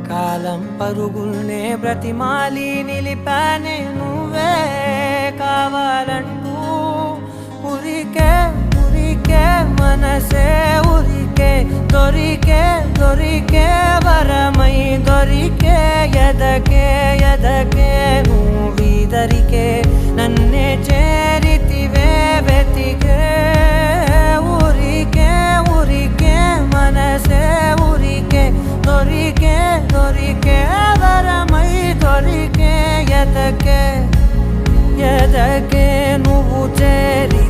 కాలం పరుగుల్నే బ్రతిమాలి నిలిపానే నువ్వే కావాలంటూ ఉరికే ఉరికే మనసే ఉరికే దొరికే దొరికే వరమై దొరికే ఎదకే ఎదకే నువ్వీదరికే నన్నే చేరితివే వెతికే ఊరికే ఊరికే మనసే ఊరికే దొరికే దొరికే వరమై దొరికే ఎదకే ఎదకే నువ్వు చేరి